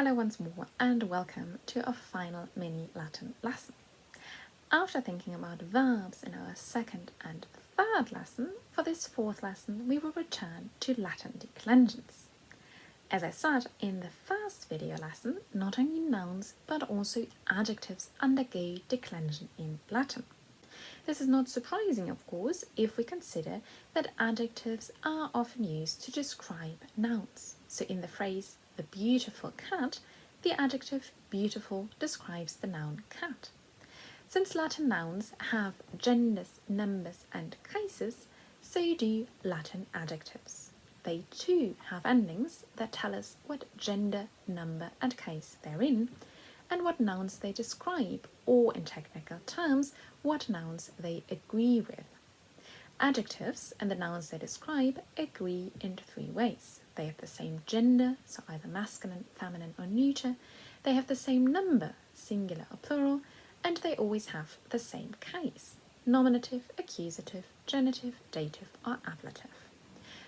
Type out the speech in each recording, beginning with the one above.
Hello once more and welcome to a final mini Latin lesson. After thinking about verbs in our second and third lesson, for this fourth lesson we will return to Latin declensions. As I said in the first video lesson, not only nouns but also adjectives undergo declension in Latin. This is not surprising, of course, if we consider that adjectives are often used to describe nouns. So in the phrase the beautiful cat, the adjective beautiful describes the noun cat. Since Latin nouns have genders, numbers and cases, so do Latin adjectives. They too have endings that tell us what gender, number and case they're in, and what nouns they describe, or in technical terms, what nouns they agree with. Adjectives and the nouns they describe agree in three ways. They have the same gender, so either masculine, feminine or neuter. They have the same number, singular or plural, and they always have the same case, nominative, accusative, genitive, dative or ablative.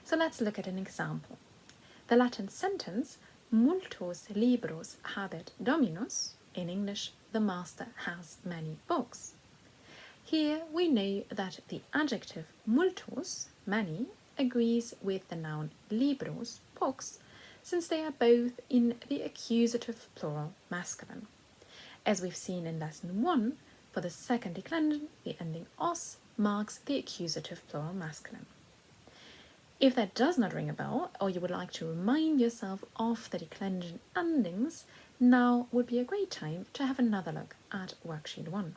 So let's look at an example. The Latin sentence multos libros habet dominus, in English, the master has many books. Here we know that the adjective multos, many, agrees with the noun libros, books, since they are both in the accusative plural masculine. As we've seen in lesson 1, for the second declension, the ending os marks the accusative plural masculine. If that does not ring a bell, or you would like to remind yourself of the declension endings, now would be a great time to have another look at worksheet 1.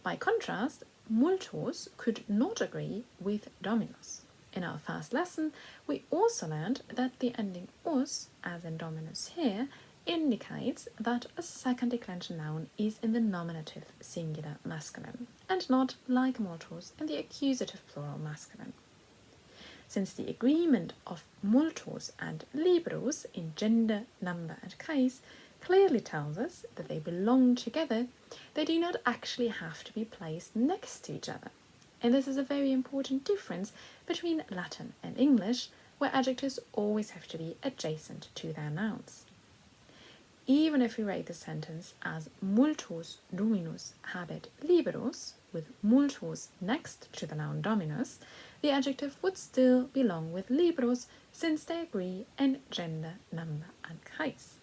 By contrast, multos could not agree with dominus. In our first lesson, we also learned that the ending us, as in dominus here, indicates that a second declension noun is in the nominative singular masculine, and not, like multos, in the accusative plural masculine. Since the agreement of multos and libros in gender, number and case clearly tells us that they belong together, they do not actually have to be placed next to each other. And this is a very important difference between Latin and English, where adjectives always have to be adjacent to their nouns. Even if we write the sentence as multos dominus habet libros, with multos next to the noun dominus, the adjective would still belong with libros since they agree in gender, number and case.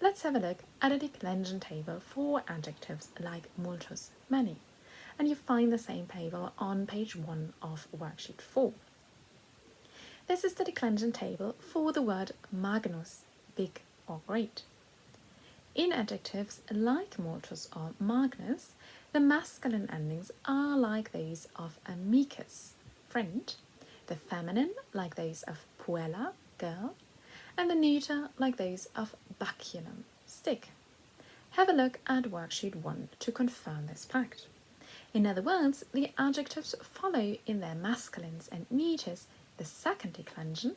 Let's have a look at a declension table for adjectives like multos, many, and you find the same table on page 1 of worksheet 4. This is the declension table for the word magnus, big or great. In adjectives like multos or magnus, the masculine endings are like those of amicus, friend, the feminine like those of puella, girl, and the neuter like those of baculum, stick. Have a look at worksheet 1 to confirm this fact. In other words, the adjectives follow in their masculines and neuters the second declension,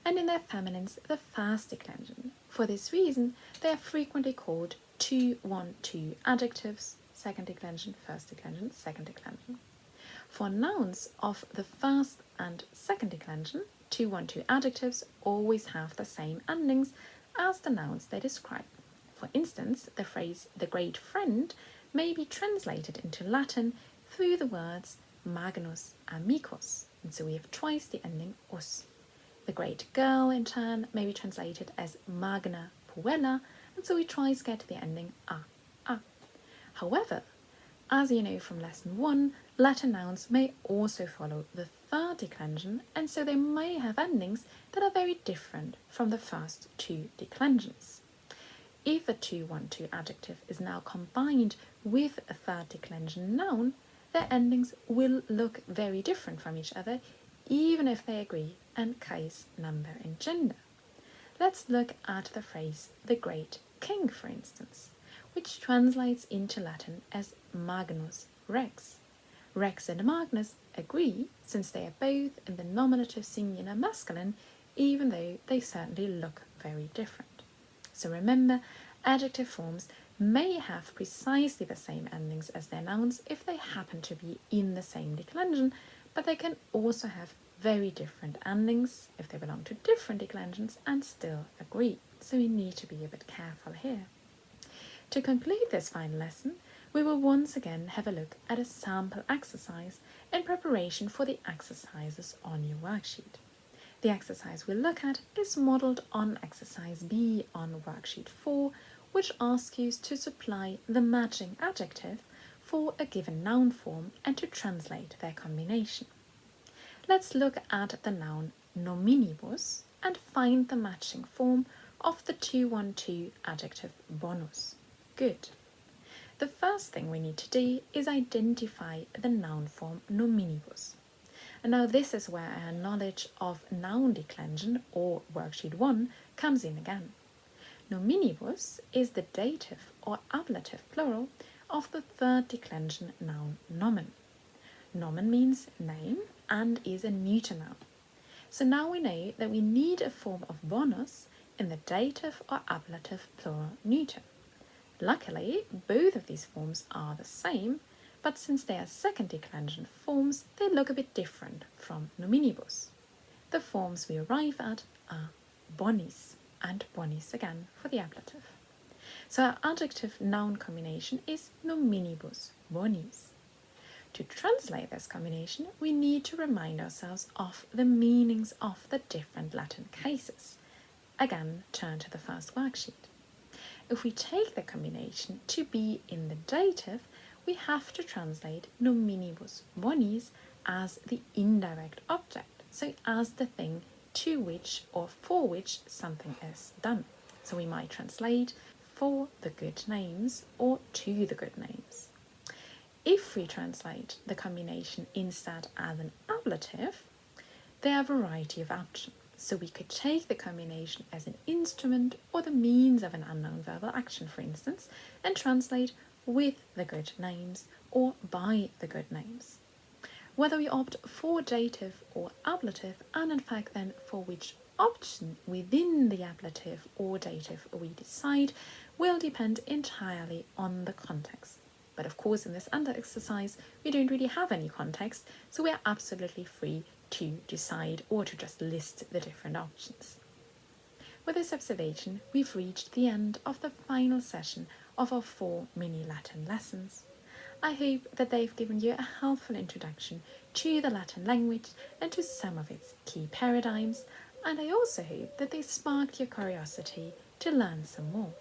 and in their feminines the first declension. For this reason, they are frequently called 2-1-2 adjectives, second declension, first declension, second declension. For nouns of the first and second declension, 2-1-2 adjectives always have the same endings as the nouns they describe. For instance, the phrase the great friend may be translated into Latin through the words magnus amicus, and so we have twice the ending us. The great girl, in turn, may be translated as magna puella, and so we twice get the ending a. However, as you know from lesson 1, Latin nouns may also follow the third declension, and so they may have endings that are very different from the first two declensions. If a 2-1-2 adjective is now combined with a third declension noun, their endings will look very different from each other, even if they agree in case, number and gender. Let's look at the phrase the great king, for instance, which translates into Latin as magnus rex. Rex and Magnus agree since they are both in the nominative singular masculine, even though they certainly look very different. So remember, adjective forms may have precisely the same endings as their nouns if they happen to be in the same declension, but they can also have very different endings if they belong to different declensions and still agree. So we need to be a bit careful here. To complete this final lesson, we will once again have a look at a sample exercise in preparation for the exercises on your worksheet. The exercise we'll look at is modelled on exercise B on worksheet 4, which asks you to supply the matching adjective for a given noun form and to translate their combination. Let's look at the noun nominibus and find the matching form of the 212 adjective bonus. Good. The first thing we need to do is identify the noun form nominibus. And now this is where our knowledge of noun declension, or worksheet 1, comes in again. Nominibus is the dative or ablative plural of the third declension noun nomen. Nomen means name and is a neuter noun. So now we know that we need a form of bonus in the dative or ablative plural neuter. Luckily, both of these forms are the same, but since they are second declension forms, they look a bit different from nominibus. The forms we arrive at are bonis and bonis again for the ablative. So our adjective-noun combination is nominibus bonis. To translate this combination, we need to remind ourselves of the meanings of the different Latin cases. Again, turn to the first worksheet. If we take the combination to be in the dative, we have to translate nominibus bonis as the indirect object, so as the thing to which or for which something is done. So we might translate for the good names or to the good names. If we translate the combination instead as an ablative, there are a variety of options. So we could take the combination as an instrument or the means of an unknown verbal action, for instance, and translate with the good names or by the good names. Whether we opt for dative or ablative, and in fact then for which option within the ablative or dative we decide, will depend entirely on the context. But of course in this under exercise we don't really have any context, so we are absolutely free to decide or to just list the different options. With this observation, we've reached the end of the final session of our 4 mini Latin lessons. I hope that they've given you a helpful introduction to the Latin language and to some of its key paradigms, and I also hope that they sparked your curiosity to learn some more.